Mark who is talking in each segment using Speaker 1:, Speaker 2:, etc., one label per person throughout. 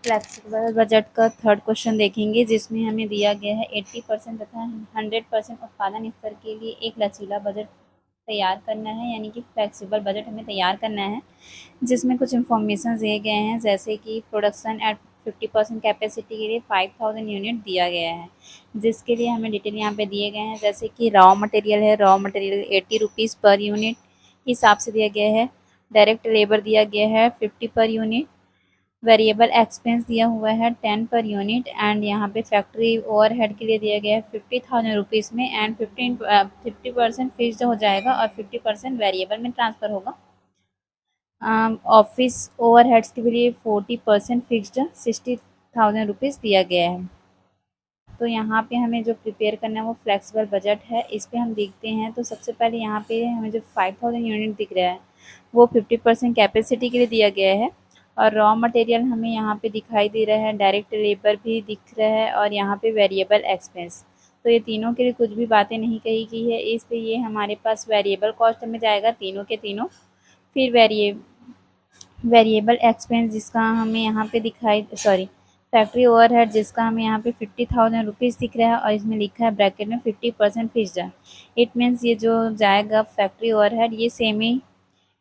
Speaker 1: Flexible budget का third question देखेंगे, जिसमें हमें दिया गया है 80% तथा 100% उत्पादन स्तर के लिए एक लचीला बजट तैयार करना है, यानी कि फ्लेक्सिबल बजट हमें तैयार करना है, जिसमें कुछ इंफॉर्मेशन दिए गए हैं, जैसे कि प्रोडक्शन एट 50% कैपेसिटी के लिए 5000 यूनिट दिया गया है, जिसके लिए हमें डिटेल यहाँ पे दिए गए हैं, जैसे कि रॉ मटेरियल है, raw material 80 rupees per unit हिसाब से दिया गया है। डायरेक्ट लेबर दिया गया है 50 पर यूनिट। वेरिएबल एक्सपेंस दिया हुआ है 10 पर यूनिट, एंड यहाँ पे फैक्ट्री ओवरहेड के लिए दिया गया है 50,000 रुपीज़ में, एंड 50% फिक्स्ड हो जाएगा और 50% वेरिएबल में ट्रांसफ़र होगा। ऑफिस ओवरहेड्स के लिए 40% फिक्स्ड 60,000 रुपीज़ दिया गया है। तो यहाँ पे हमें जो प्रिपेयर करना है वो फ्लेक्सिबल बजट है। इस पे हम देखते हैं, तो सबसे पहले यहाँ पे हमें जो 5000 यूनिट दिख रहा है वो 50% कैपेसिटी के लिए दिया गया है, और रॉ मटेरियल हमें यहाँ पे दिखाई दे रहा है, डायरेक्ट लेबर भी दिख रहा है, और यहाँ पे वेरिएबल एक्सपेंस। तो ये तीनों के लिए कुछ भी बातें नहीं कही गई है, इसलिए ये हमारे पास वेरिएबल कॉस्ट में जाएगा तीनों के तीनों। फिर वेरिएबल एक्सपेंस जिसका हमें यहाँ पे दिखाई फैक्ट्री ओवरहेड जिसका हमें यहाँ पे 50,000 रुपीज़ दिख रहा है, और इसमें लिखा है ब्रैकेट में 50% फिक्स्ड है। इट मीन्स ये जो जाएगा फैक्ट्री ओवरहेड ये सेमी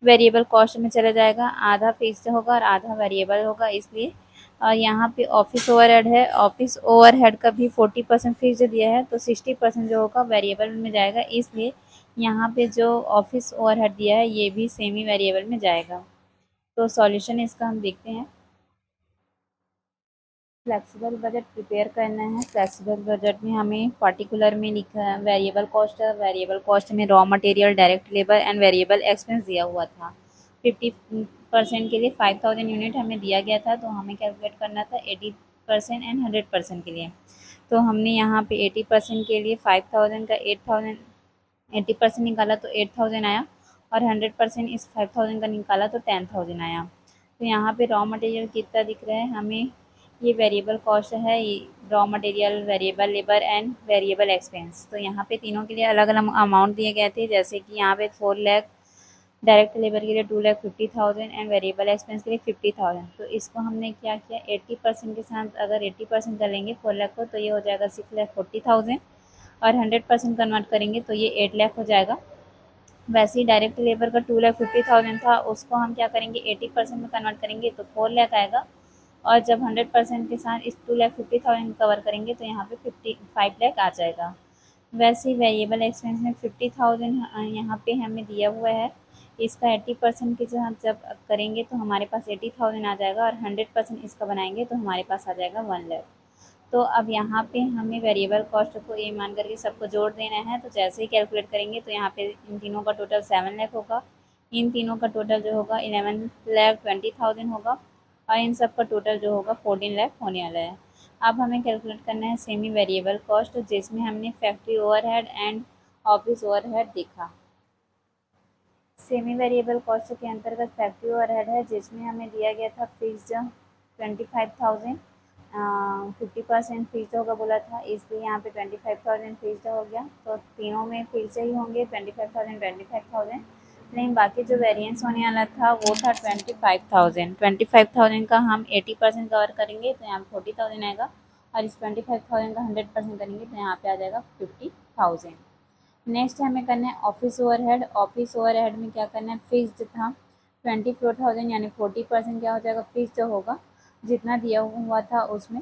Speaker 1: वेरिएबल कॉस्ट में चला जाएगा, आधा फिक्स्ड होगा और आधा वेरिएबल होगा, इसलिए। और यहाँ पे ऑफिस ओवरहेड है, ऑफिस ओवरहेड का भी 40% फिक्स्ड दिया है, तो 60% जो होगा वेरिएबल में जाएगा, इसलिए यहाँ पे जो ऑफिस ओवरहेड दिया है ये भी सेमी वेरिएबल में जाएगा। तो सॉल्यूशन इसका हम देखते हैं। फ्लेक्सिबल बजट प्रिपेयर करना है। फ्लेक्सिबल बजट में हमें पार्टिकुलर में लिखा है वेरिएबल कॉस्ट है, वेरिएबल कॉस्ट में raw material, direct labour and variable expense दिया हुआ था। 50% के लिए 5000 यूनिट हमें दिया गया था, तो हमें कैलकुलेट करना था 80% एंड 100% के लिए। तो हमने यहाँ पे 80% के लिए 5000 का 8000 80% निकाला तो 8000 आया, और 100% इस 5000 का निकाला तो 10,000 आया। तो यहाँ पे रॉ मटेरियल कितना दिख रहा है हमें, ये वेरिएबल कॉस्ट है, raw material, variable labour and variable expense. तो यहाँ पे तीनों के लिए अलग अलग अमाउंट दिए गए थे, जैसे कि यहाँ पे 4 लाख डायरेक्ट लेबर के लिए 2,50,000 एंड वेरिएबल एक्सपेंस के लिए 50,000। तो इसको हमने क्या किया, 80% के साथ अगर 80% कर लेंगे 4 लाख को, तो ये हो जाएगा 6,40,000, और 100% कन्वर्ट करेंगे तो ये 8 लाख हो जाएगा। वैसे ही डायरेक्ट लेबर का 2,50,000 था, उसको हम क्या करेंगे 80% में कन्वर्ट करेंगे तो 4 लाख आएगा, और जब 100% के साथ इस 2,50,000 कवर करेंगे तो यहाँ पे 5 लाख आ जाएगा। वैसे ही वेरिएबल एक्सपेंस में 50,000 यहाँ पे हमें दिया हुआ है, इसका 80% के साथ जब करेंगे तो हमारे पास 80,000 आ जाएगा, और 100% इसका बनाएंगे तो हमारे पास आ जाएगा 1 लाख। तो अब यहाँ पे हमें वेरिएबल कॉस्ट को ये मान करके सबको जोड़ देना है, तो जैसे ही कैलकुलेट करेंगे तो यहाँ पे इन तीनों का टोटल 7 लाख होगा, इन तीनों का टोटल जो होगा 11,20,000 होगा, और इन सब का टोटल जो होगा 14 लाख होने वाला है। अब हमें कैलकुलेट करना है सेमी वेरिएबल कॉस्ट, जिसमें हमने factory overhead and office overhead देखा। सेमी वेरिएबल कॉस्ट के अंतर्गत फैक्ट्री ओवरहेड है, जिसमें हमें दिया गया था फिक्स्ड 25,000, 50% फिक्स्ड होगा बोला था, इसलिए यहाँ पे 25,000 फिक्स्ड हो गया, तो तीनों में फिक्स्ड ही होंगे 25,000। लेकिन बाकी जो वेरिएंस होने वाला था वो था 25,000 का हम 80% कवर करेंगे तो यहाँ पे 40,000 आएगा, और इस 25,000 का 100% करेंगे तो यहाँ पे आ जाएगा 50,000। नेक्स्ट हमें करना है ऑफिस ओवरहेड। ऑफिस ओवरहेड में क्या करना है, फिक्स्ड था 24,000, यानी 40% क्या हो जाएगा फिक्स्ड होगा जितना दिया हुआ था उसमें,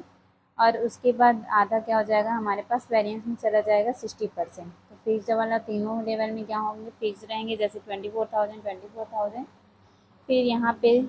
Speaker 1: और उसके बाद आधा क्या हो जाएगा हमारे पास वेरिएंस में चला जाएगा 60%। तो फिक्स्ड वाला तीनों लेवल में क्या होंगे फिक्स्ड रहेंगे, जैसे 24,000। फिर यहाँ पे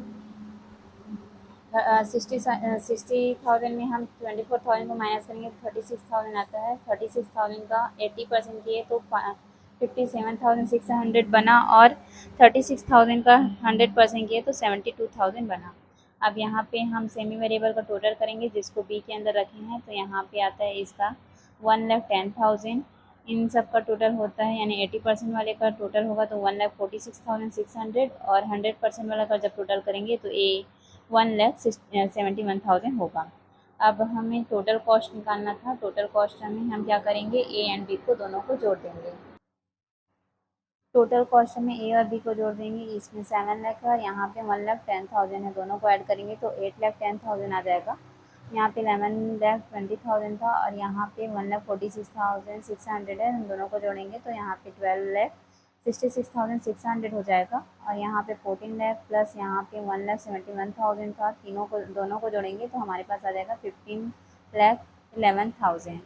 Speaker 1: 60,000 में हम 24,000 को माइनस करेंगे तो 36,000 आता है। 36,000 का 80% किए तो 57,600 बना, और 36,000 का 100% किए तो 72,000 बना। अब यहाँ पे हम सेमी वेरिएबल का टोटल करेंगे, जिसको बी के अंदर रखे हैं, तो यहाँ पे आता है इसका 1,10,000। इन सब का टोटल होता है, यानी 80% वाले का टोटल होगा तो 1,46,600, और 100% वाला का जब टोटल करेंगे तो 1,71,000 होगा। अब हमें टोटल कॉस्ट निकालना था, टोटल कॉस्ट हमें हम क्या करेंगे ए एंड बी को दोनों को जोड़ देंगे। टोटल कॉस्ट में ए और बी को जोड़ देंगे, इसमें 7 लाख है और यहाँ पे 1,10,000 है, दोनों को ऐड करेंगे तो 8,10,000 आ जाएगा। यहाँ पे 11,20,000 था और यहाँ पे 1,46,600 है, हम दोनों को जोड़ेंगे तो यहाँ पे 12,66,600 हो जाएगा। और यहाँ पे 14 लाख प्लस यहाँ पे 1,71,000 था, दोनों को जोड़ेंगे तो हमारे पास आ जाएगा 15,11,000।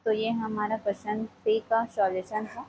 Speaker 1: तो ये हमारा क्वेश्चन 3 का सॉल्यूशन था।